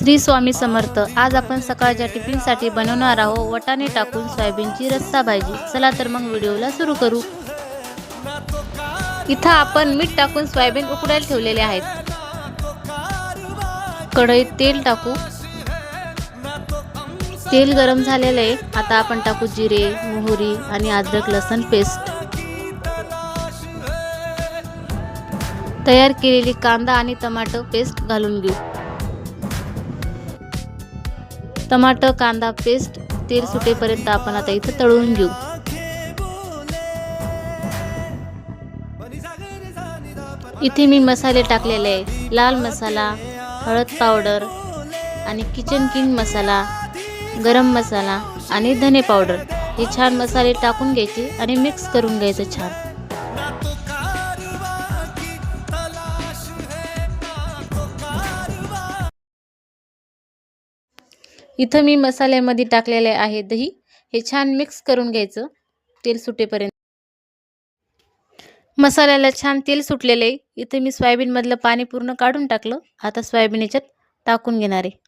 श्री स्वामी समर्थ। आज आपण सकाळच्या टिफिनसाठी बनवणार आहोत वटाणे टाकून सोयाबीनची रस्सा भाजी। चला तर मग व्हिडिओला सुरू करू। इथं आपण मीठ टाकून सोयाबीन उकडायला ठेवलेले आहेत। कढईत तेल टाकू। तेल गरम झालेले आहे। आता आपण टाकू जिरे, मोहरी आणि अद्रक लसूण पेस्ट। तयार केलेली कांदा आणि टमाटर पेस्ट घालून घेऊ। टमाटर कांदा पेस्ट तेल सुटेपर्यंत आपण आता इथे तळून घेऊ। इथे मी मसाले टाकलेले आहे। लाल मसाला, हळद पावडर आणि किचन किंग मसाला, गरम मसाला आणि धने पावडर हे छान मसाले टाकून घ्यायचे आणि मिक्स करून घ्यायचं छान। इथं मी मसाल्यामध्ये टाकलेले आहे दही। हे छान मिक्स करून घ्यायचं तेल सुटेपर्यंत। मसाल्याला छान तेल सुटलेले आहे। इथे मी सोयाबीन मधलं पाणी पूर्ण काढून टाकलं। आता सोयाबीन याच्यात टाकून घेणार आहे।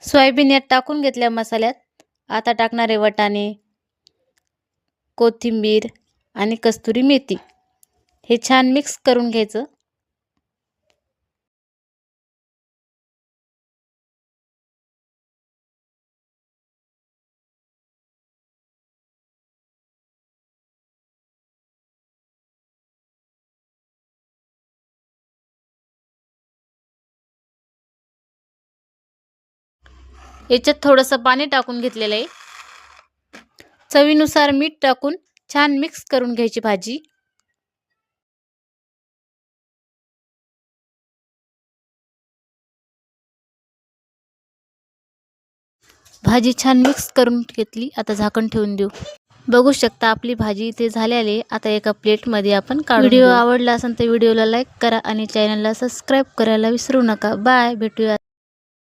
सोयाबीन यात टाकून घेतल्या मसाल्यात आता टाकणारे वटाणे, कोथिंबीर आणि कस्तुरी मेथी हे छान मिक्स करून घ्यायचं। याच्यात थोडंसं पाणी टाकून घेतलेलं आहे। चवीनुसार मीठ टाकून छान मिक्स करून घ्यायची भाजी। भाजी छान मिक्स करून घेतली। आता झाकण ठेवून देऊ। बघू शकता आपली भाजी इथे झालेली। आता एका प्लेटमध्ये आपण काढून घेऊ। व्हिडिओ आवडला असेल तर व्हिडिओला लाईक करा आणि चॅनलला सबस्क्राईब करायला विसरू नका। बाय, भेटूया।